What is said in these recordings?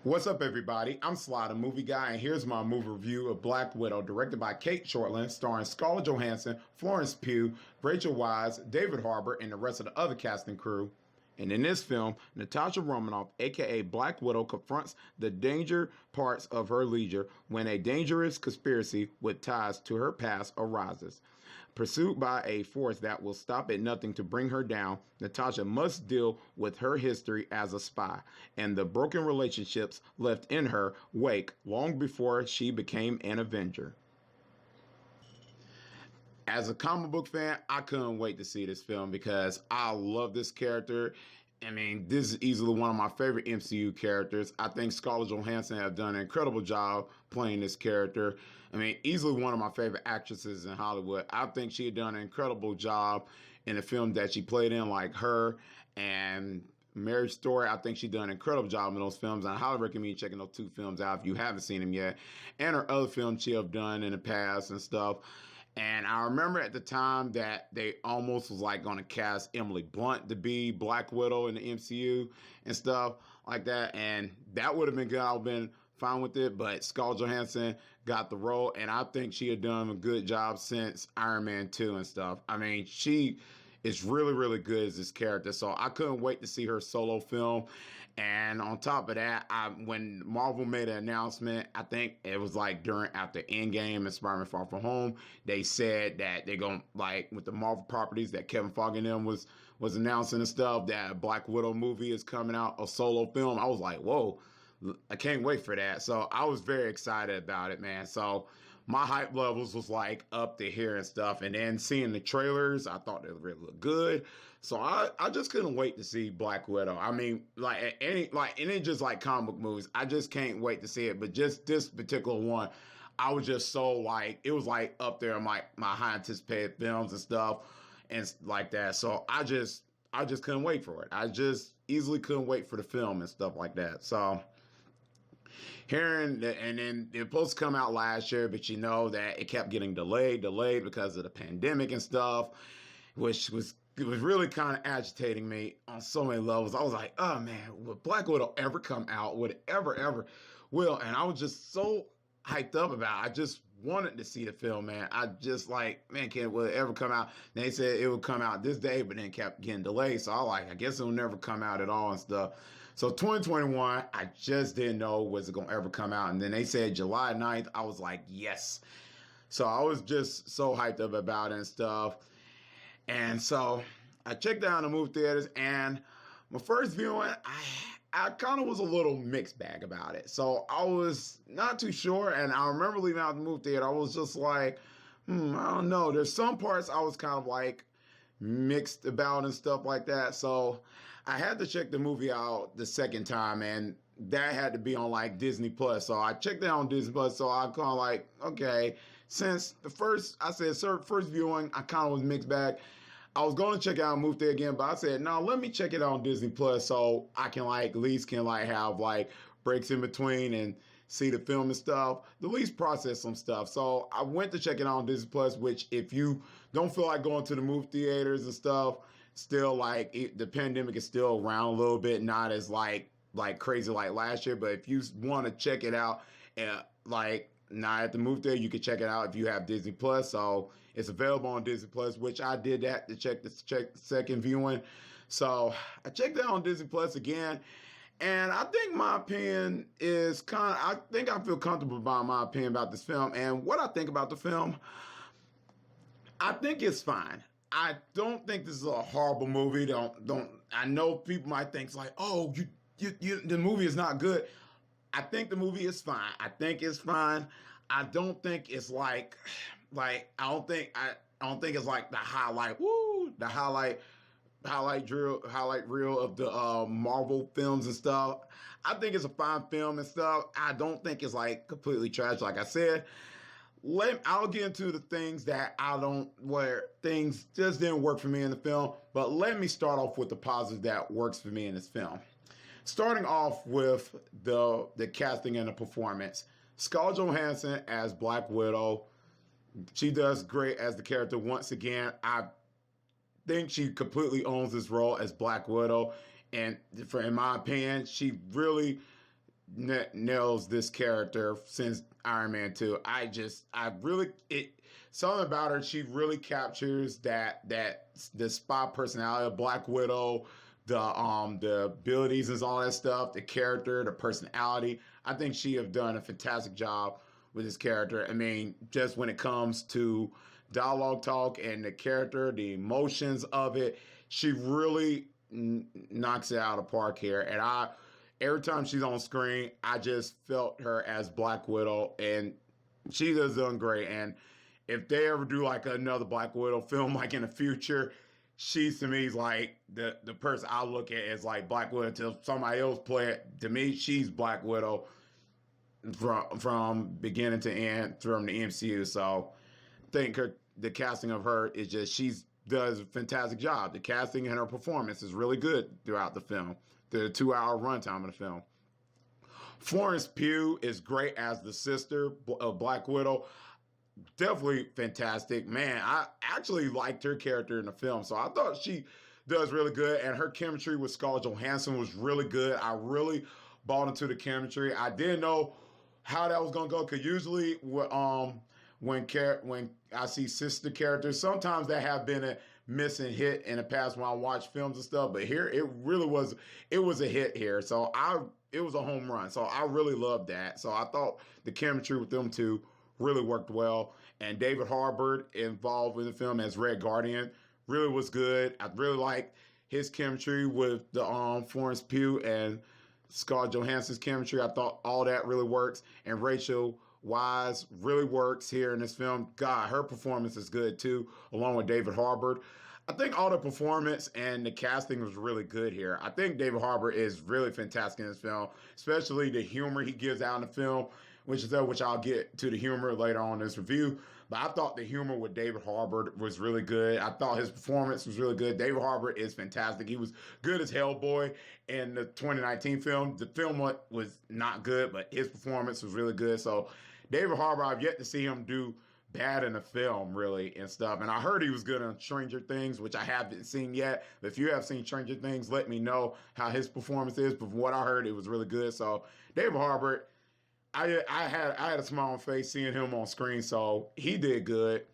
What's up, everybody? I'm Sly The Movie Guy, and here's my movie review of Black Widow, directed by Cate Shortland, starring Scarlett Johansson, Florence Pugh, Rachel Weisz, David Harbour, and the rest of the other casting crew. And in this film, Natasha Romanoff, aka Black Widow, confronts the danger parts of her leisure when a dangerous conspiracy with ties to her past arises. Pursued by a force that will stop at nothing to bring her down, Natasha must deal with her history as a spy and the broken relationships left in her wake long before she became an Avenger. As a comic book fan, I couldn't wait to see this film because I love this character. I mean, this is easily one of my favorite MCU characters. I think Scarlett Johansson has done an incredible job playing this character. I mean, easily one of my favorite actresses in Hollywood. I think she had done an incredible job in the film that she played in, like Her and Marriage Story. I think she done an incredible job in those films. And I highly recommend you checking those two films out if you haven't seen them yet. And her other films she have done in the past and stuff. And I remember at the time that they almost was like going to cast Emily Blunt to be Black Widow in the MCU and stuff like that. And that would have been good. I would have been fine with it. But Scarlett Johansson got the role. And I think she had done a good job since Iron Man 2 and stuff. I mean, she is really, really good as this character. So I couldn't wait to see her solo film. And on top of that, when Marvel made an announcement, I think it was like after Endgame and Spider-Man Far From Home, they said that they're going to, like, with the Marvel properties that Kevin Feige and them was announcing and stuff, that a Black Widow movie is coming out, a solo film. I was like, whoa, I can't wait for that. So I was very excited about it, man. So my hype levels was like up to here and stuff. And then seeing the trailers, I thought they really looked good. So I just couldn't wait to see Black Widow. I mean, like any, like, it ain't just like comic book movies. I just can't wait to see it. But just this particular one, I was just so like, it was like up there in my high anticipated films and stuff and like that. So I just couldn't wait for it. I just easily couldn't wait for the film and stuff like that. So and then it was supposed to come out last year, but you know that it kept getting delayed because of the pandemic and stuff, which was really kind of agitating me on so many levels. I was like, oh man, would Black Widow ever come out? Would it ever will? And I was just so hyped up about it. I just wanted to see the film, man. I just like, man, will it ever come out? And they said it would come out this day, but then kept getting delayed. So I like, I guess it'll never come out at all and stuff. So 2021, I just didn't know was it going to ever come out. And then they said July 9th. I was like, yes. So I was just so hyped up about it and stuff. And so I checked out the movie theaters, and my first viewing, I kind of was a little mixed bag about it. So I was not too sure. And I remember leaving out the movie theater, I was just like, I don't know. There's some parts I was kind of like mixed about and stuff like that. So I had to check the movie out the second time, and that had to be on like Disney Plus. So I checked it out on Disney Plus. So I kind of like, okay, since the first viewing, I kind of was mixed bag. I was going to check out Movie Theater again, but I said, no, let me check it out on Disney Plus so I can like at least can like have like breaks in between and see the film and stuff, at least process some stuff. So I went to check it out on Disney Plus, which if you don't feel like going to the movie theaters and stuff, still like the pandemic is still around a little bit, not as like crazy like last year. But if you want to check it out, like not at the movie theater, you can check it out if you have Disney Plus. So it's available on Disney Plus, which I did that to check the second viewing. So I checked it out on Disney Plus again. And I think my opinion is I think I feel comfortable about my opinion about this film. And what I think about the film, I think it's fine. I don't think this is a horrible movie. I know people might think it's like, oh, the movie is not good. I think the movie is fine. I think it's fine. I don't think it's like I don't think it's like the highlight reel of the Marvel films and stuff. I think it's a fine film and stuff. I don't think it's like completely trash. Like I said, I'll get into the things where things just didn't work for me in the film. But let me start off with the positive that works for me in this film. Starting off with the casting and the performance. Scarlett Johansson as Black Widow. She does great as the character once again. I think she completely owns this role as Black Widow. And in my opinion, she really nails this character since Iron Man 2. I really, something about her, she really captures the spy personality of Black Widow, the abilities and all that stuff, the character, the personality. I think she have done a fantastic job with this character. I mean, just when it comes to dialogue talk and the character, the emotions of it, she really knocks it out of the park here. And every time she's on screen, I just felt her as Black Widow, and she has done great. And if they ever do like another Black Widow film, like in the future, she's to me like the person I look at as like Black Widow. Till somebody else play it, to me, she's Black Widow from beginning to end from the MCU. So I think the casting of her is just she's does a fantastic job. The casting and her performance is really good throughout the film. The 2-hour runtime of the film. Florence Pugh is great as the sister of Black Widow. Definitely fantastic. Man, I actually liked her character in the film, so I thought she does really good, and her chemistry with Scarlett Johansson was really good. I really bought into the chemistry. I didn't know how that was going to go, because usually when I see sister characters, sometimes that have been a missing hit in the past when I watch films and stuff, but here it was a hit here. So it was a home run. So I really loved that. So I thought the chemistry with them two really worked well. And David Harbour involved in the film as Red Guardian really was good. I really liked his chemistry with the Florence Pugh and Scarlett Johansson's chemistry. I thought all that really works. And Rachel Weisz really works here in this film. God, her performance is good too, along with David Harbour. I think all the performance and the casting was really good here. I think David Harbour is really fantastic in this film, especially the humor he gives out in the film, which I'll get to the humor later on in this review. But I thought the humor with David Harbour was really good. I thought his performance was really good. David Harbour is fantastic. He was good as Hellboy in the 2019 film. The film was not good, but his performance was really good. So David Harbour, I've yet to see him do bad in a film, really, and stuff. And I heard he was good on Stranger Things, which I haven't seen yet. But if you have seen Stranger Things, let me know how his performance is. But from what I heard, it was really good. So David Harbour, I had a smile on my face seeing him on screen, so he did good.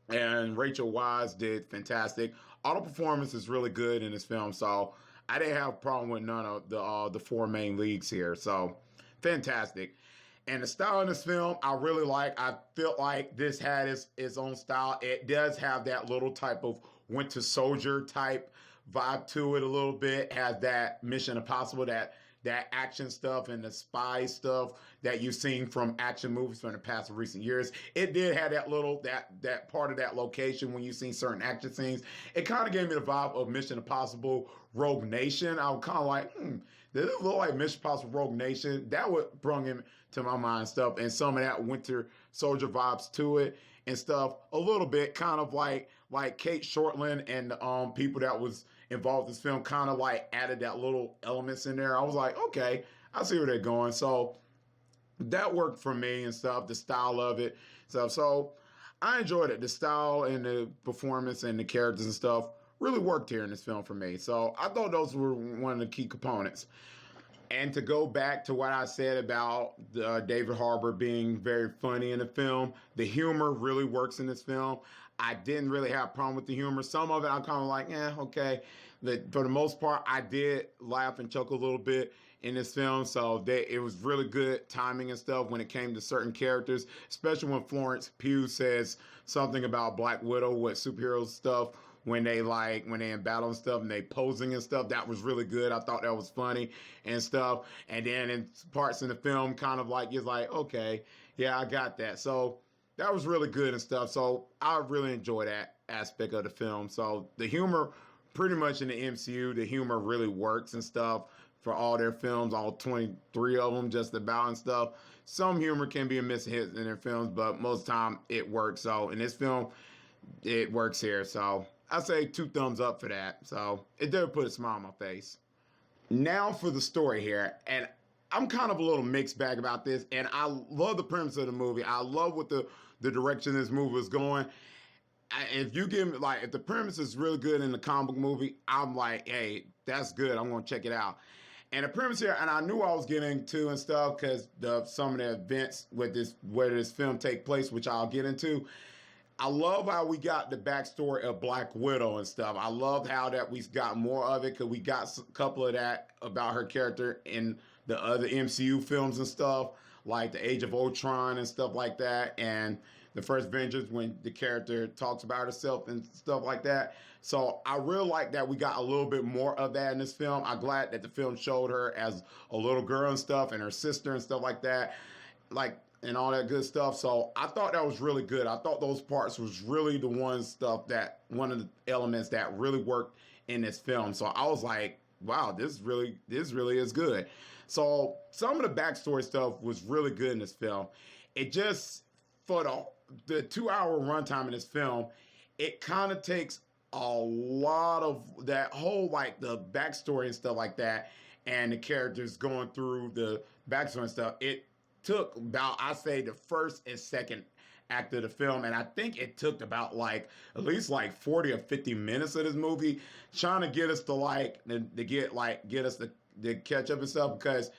And Rachel Weisz did fantastic. All the performance is really good in this film, so I didn't have a problem with none of the four main leads here. So fantastic. And the style in this film, I really like. I feel like this had its own style. It does have that little type of Winter Soldier type vibe to it a little bit. It has that Mission Impossible, that action stuff and the spy stuff that you've seen from action movies from the past recent years. It did have that part of that location when you see certain action scenes. It kind of gave me the vibe of Mission Impossible Rogue Nation. I was kind of like, does it look like Mission Impossible Rogue Nation? That would bring him to my mind stuff, and some of that Winter Soldier vibes to it and stuff. A little bit, kind of like Cate Shortland and the people that was involved in this film kind of like added that little elements in there. I was like, okay, I see where they're going. So that worked for me and stuff, the style of it. So I enjoyed it. The style and the performance and the characters and stuff really worked here in this film for me. So I thought those were one of the key components. And to go back to what I said about David Harbour being very funny in the film, the humor really works in this film. I didn't really have a problem with the humor. Some of it I'm kind of like, okay. But for the most part, I did laugh and chuckle a little bit in this film. So it was really good timing and stuff when it came to certain characters, especially when Florence Pugh says something about Black Widow with superhero stuff. When they in battle and stuff and they posing and stuff, that was really good. I thought that was funny and stuff. And then in parts in the film, kind of like, it's like, okay, yeah, I got that. So that was really good and stuff. So I really enjoy that aspect of the film. So the humor, pretty much in the MCU, the humor really works and stuff for all their films, all 23 of them, just about and stuff. Some humor can be a missing hit in their films, but most of the time it works. So in this film, it works here. So I say 2 thumbs up for that. So it did put a smile on my face. Now for the story here. And I'm kind of a little mixed bag about this. And I love the premise of the movie. I love what the direction this movie is going. If you give me, if the premise is really good in the comic book movie, I'm like, hey, that's good. I'm going to check it out. And the premise here, and I knew I was getting into and stuff because some of the events with this where this film take place, which I'll get into. I love how we got the backstory of Black Widow and stuff. I love how that we got more of it because we got a couple of that about her character in the other MCU films and stuff, like the Age of Ultron and stuff like that, and the first Avengers when the character talks about herself and stuff like that. So I really like that we got a little bit more of that in this film. I'm glad that the film showed her as a little girl and stuff, and her sister and stuff like that, like and all that good stuff. So I thought that was really good. I thought those parts was really the one of the elements that really worked in this film. So I was like, wow, this really is good. So some of the backstory stuff was really good in this film. It just, for the 2 hour runtime in this film, it kind of takes a lot of that whole, like, the backstory and stuff like that, and the characters going through the backstory and stuff. It took about, I say, the first and second act of the film, and I think it took about like at least like 40 or 50 minutes of this movie trying to get us to get us to catch up and stuff, because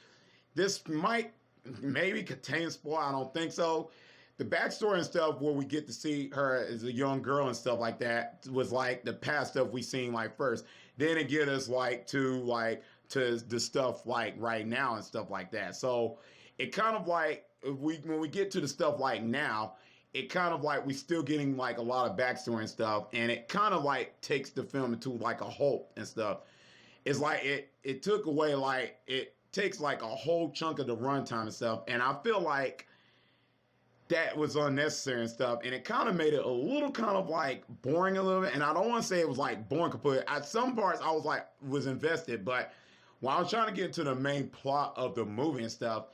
this might maybe contain spoil. I don't think so. The backstory and stuff where we get to see her as a young girl and stuff like that was like the past stuff we seen like first. Then it get us to the stuff like right now and stuff like that. So it kind of like when we get to the stuff like now, it kind of like we still getting like a lot of backstory and stuff, and it kind of like takes the film into like a halt and stuff. It's like it took away, like it takes like a whole chunk of the runtime and stuff, and I feel like that was unnecessary and stuff, and it kind of made it a little kind of like boring a little bit. And I don't want to say it was like boring completely. At some parts I was invested, but when I was trying to get into the main plot of the movie and stuff,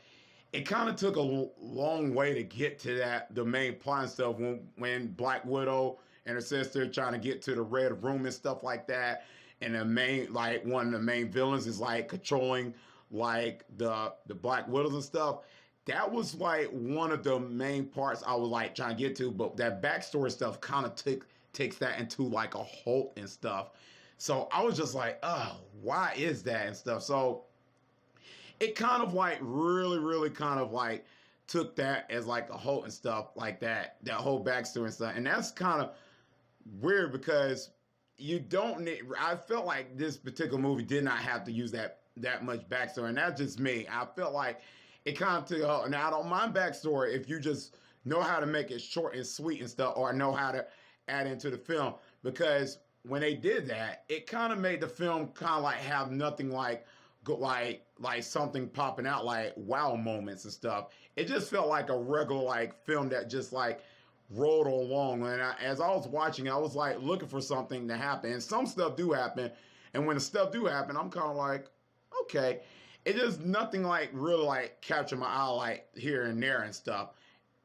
it kind of took a long way to get to the main plot and stuff when Black Widow and her sister trying to get to the Red Room and stuff like that, and one of the main villains is like controlling like the Black Widows and stuff. That was like one of the main parts I was like trying to get to, but that backstory stuff kind of takes that into like a halt and stuff. So I was just like, oh, why is that and stuff? So it kind of like really kind of like took that as like a halt and stuff like that whole backstory and stuff. And that's kind of weird because I felt like this particular movie did not have to use that much backstory. And that's just me. I felt like it kind of took out. Now, I don't mind backstory if you just know how to make it short and sweet and stuff, or know how to add into the film. Because when they did that, it kind of made the film kind of like have nothing like something popping out, like wow moments and stuff. It just felt like a regular like film that just like rolled along. And as I was watching, I was like looking for something to happen. And some stuff do happen. And when the stuff do happen, I'm kind of like, okay. It just nothing like really like captured my eye like here and there and stuff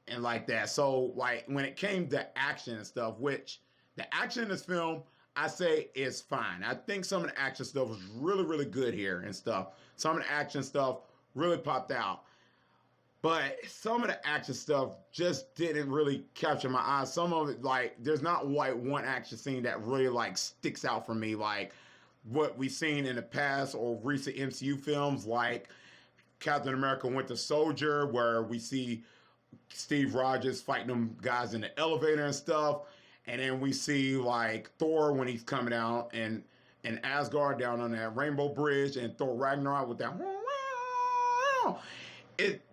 and like that. So like when it came to action and stuff, which the action in this film, I say is fine. I think some of the action stuff was really good here and stuff. Some of the action stuff really popped out. But some of the action stuff just didn't really capture my eye. Some of it, like, there's not like one action scene that really like sticks out for me, like what we've seen in the past or recent MCU films, like Captain America Winter Soldier, where we see Steve Rogers fighting them guys in the elevator and stuff. And then we see like Thor when he's coming down in Asgard down on that Rainbow Bridge, and Thor Ragnarok with that.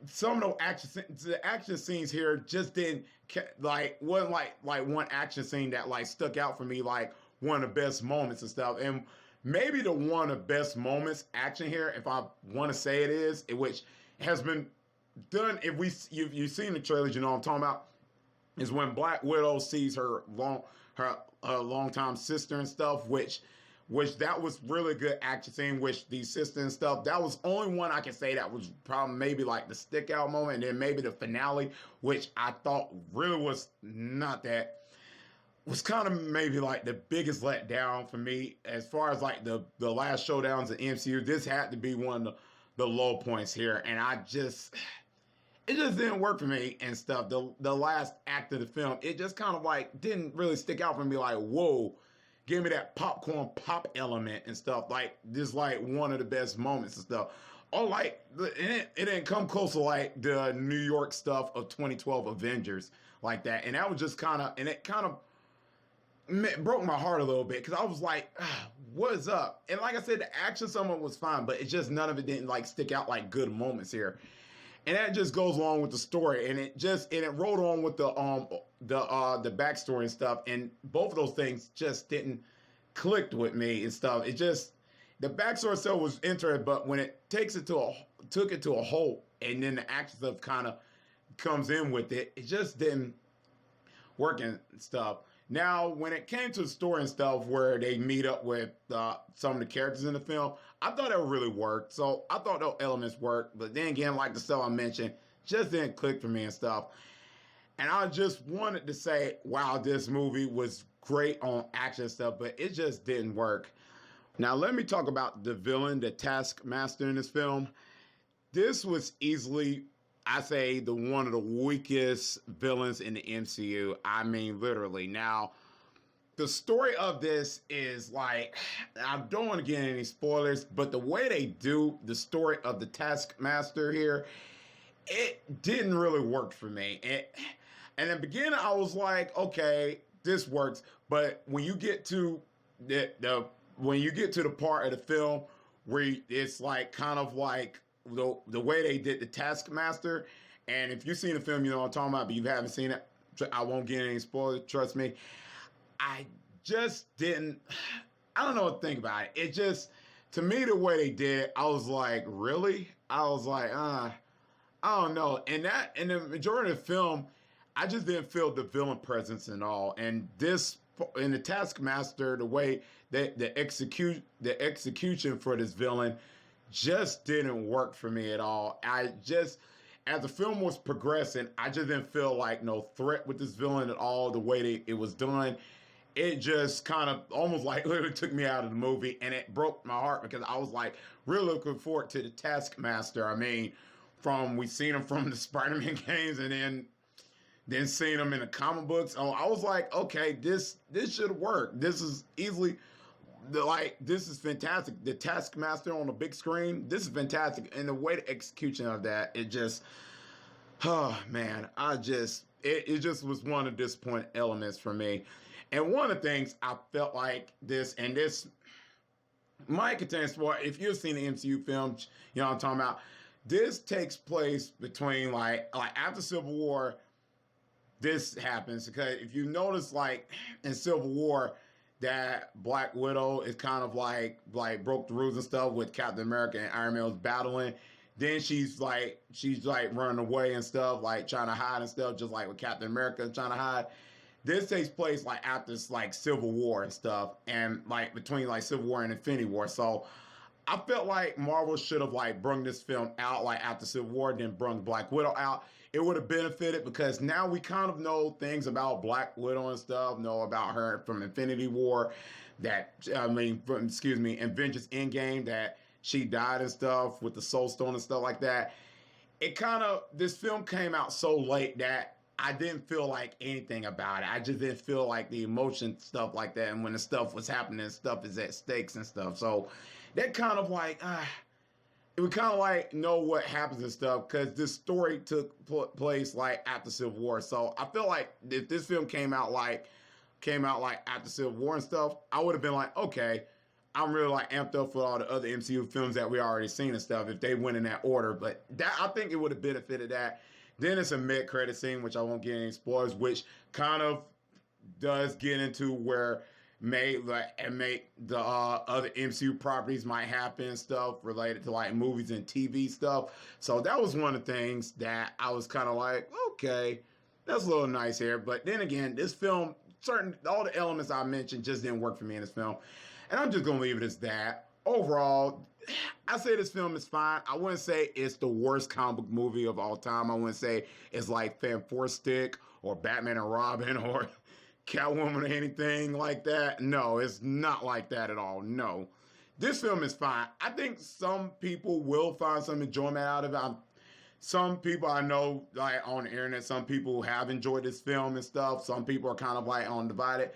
Some of the action scenes here just wasn't like one action scene that like stuck out for me like one of the best moments and stuff. And maybe the one of the best moments action here, if I want to say it is, which has been done. If you've seen the trailers, you know what I'm talking about, is when Black Widow sees her longtime sister and stuff, which that was really good action scene, which the sister and stuff, that was only one I can say that was probably maybe like the stick out moment, and then maybe the finale, which I thought really was not that, was kind of maybe like the biggest letdown for me as far as like the last showdowns in MCU. This had to be one of the low points here, and it just didn't work for me and stuff. The last act of the film, it just kind of like didn't really stick out for me like, whoa, gave me that popcorn pop element and stuff. Like this, like one of the best moments and stuff. Oh, like it didn't come close to like the New York stuff of 2012 Avengers like that, and that was just kind of, and it kind of broke my heart a little bit because I was like, what is up? And like I said, the action some of it was fine, but it just none of it didn't like stick out like good moments here. And that just goes along with the story, and it rolled on with the backstory and stuff, and both of those things just didn't clicked with me and stuff. It just, the backstory itself was interesting, but when it took it to a whole, and then the action stuff kind of comes in with it, it just didn't work and stuff. Now, when it came to the story and stuff where they meet up with some of the characters in the film, I thought it really worked. So I thought those elements worked. But then again, like the stuff I mentioned, just didn't click for me and stuff. And I just wanted to say, wow, this movie was great on action stuff, but it just didn't work. Now, let me talk about the villain, the Taskmaster in this film. This was easily, I say, one of the weakest villains in the MCU. I mean, literally. Now, the story of this is like, I don't want to get any spoilers, but the way they do the story of the Taskmaster here, it didn't really work for me. And in the beginning, I was like, okay, this works. But when you get to when you get to the part of the film where it's like kind of like the way they did the Taskmaster, and if you've seen the film, you know what I'm talking about, but you haven't seen it, I won't get any spoilers, trust me. I just didn't, I don't know what to think about it. It just, to me, the way they did it, I was like, really? I was like, I don't know. And in the majority of the film, I just didn't feel the villain presence at all. And this, in the Taskmaster, the way that the execution for this villain just didn't work for me at all. As the film was progressing, I just didn't feel like no threat with this villain at all. The way it was done, it just kind of almost like literally took me out of the movie, and it broke my heart because I was like really looking forward to the Taskmaster. I mean, we seen him from the Spider-Man games, and then seeing him in the comic books. Oh, I was like, okay, this should work. This is easily this is fantastic. The Taskmaster on the big screen, this is fantastic. And the way the execution of that, it just, oh man, it just was one of the disappointing elements for me. And one of the things I felt like this might contain spoil. If you've seen the MCU films, you know what I'm talking about. This takes place between like after Civil War. This happens because if you notice, like in Civil War, that Black Widow is kind of like broke the rules and stuff with Captain America and Iron Man was battling. Then she's like running away and stuff, like trying to hide and stuff, just like with Captain America trying to hide. This takes place like after like Civil War and stuff, and like between like Civil War and Infinity War. So I felt like Marvel should have like brung this film out like after Civil War, then brung Black Widow out. It would have benefited because now we kind of know things about Black Widow and stuff, know about her from Infinity War, Avengers Endgame, that she died and stuff with the Soul Stone and stuff like that. This film came out so late that I didn't feel like anything about it. I just didn't feel like the emotion stuff like that. And when the stuff was happening, stuff is at stakes and stuff. So that kind of like, it would kind of like know what happens and stuff because this story took place like after Civil War. So I feel like if this film came out like after Civil War and stuff, I would have been like, okay, I'm really like amped up for all the other MCU films that we already seen and stuff if they went in that order. But that, I think it would have benefited that. Then it's a mid-credit scene, which I won't get any spoilers, which kind of does get into where make the other MCU properties might happen and stuff related to like movies and TV stuff. So that was one of the things that I was kind of like, okay, that's a little nice here. But then again, this film, all the elements I mentioned just didn't work for me in this film. And I'm just going to leave it as that. Overall, I say this film is fine. I wouldn't say it's the worst comic book movie of all time. I wouldn't say it's like Fantastic or Batman and Robin or Catwoman or anything like that. No, it's not like that at all. No. This film is fine. I think some people will find some enjoyment out of it. Some people I know, like on the internet, some people have enjoyed this film and stuff. Some people are kind of like on divided.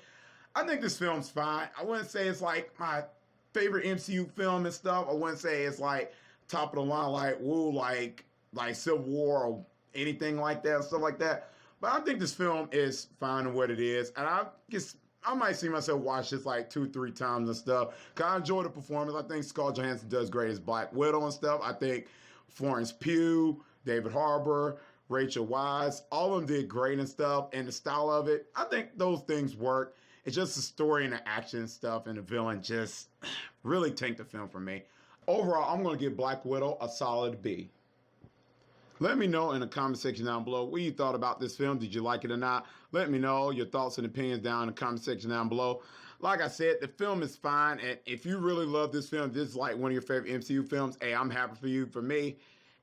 I think this film's fine. I wouldn't say it's like my favorite MCU film and stuff. I wouldn't say it's like top of the line, like woo, like Civil War or anything like that, stuff like that. But I think this film is fine in what it is, and I guess I might see myself watch this like 2-3 times and stuff. Cause I enjoy the performance. I think Scarlett Johansson does great as Black Widow and stuff. I think Florence Pugh, David Harbour, Rachel Weisz, all of them did great and stuff. And the style of it, I think those things work. It's just the story and the action and stuff, and the villain just really tanked the film for me. Overall, I'm going to give Black Widow a solid B. Let me know in the comment section down below what you thought about this film. Did you like it or not? Let me know your thoughts and opinions down in the comment section down below. Like I said, the film is fine, and if you really love this film, this is like one of your favorite MCU films, hey, I'm happy for you. For me,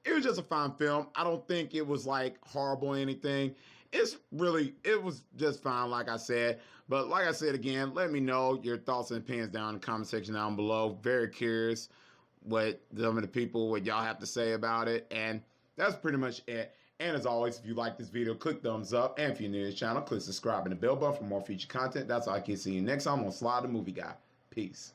it was just a fine film. I don't think it was like horrible or anything. It was just fine, like I said. But like I said again, let me know your thoughts and opinions down in the comment section down below. Very curious what some of the people, what y'all have to say about it. And that's pretty much it. And as always, if you like this video, click thumbs up. And if you're new to the channel, click subscribe and the bell button for more future content. That's all I can see you next time on Sly the Movie Guy. Peace.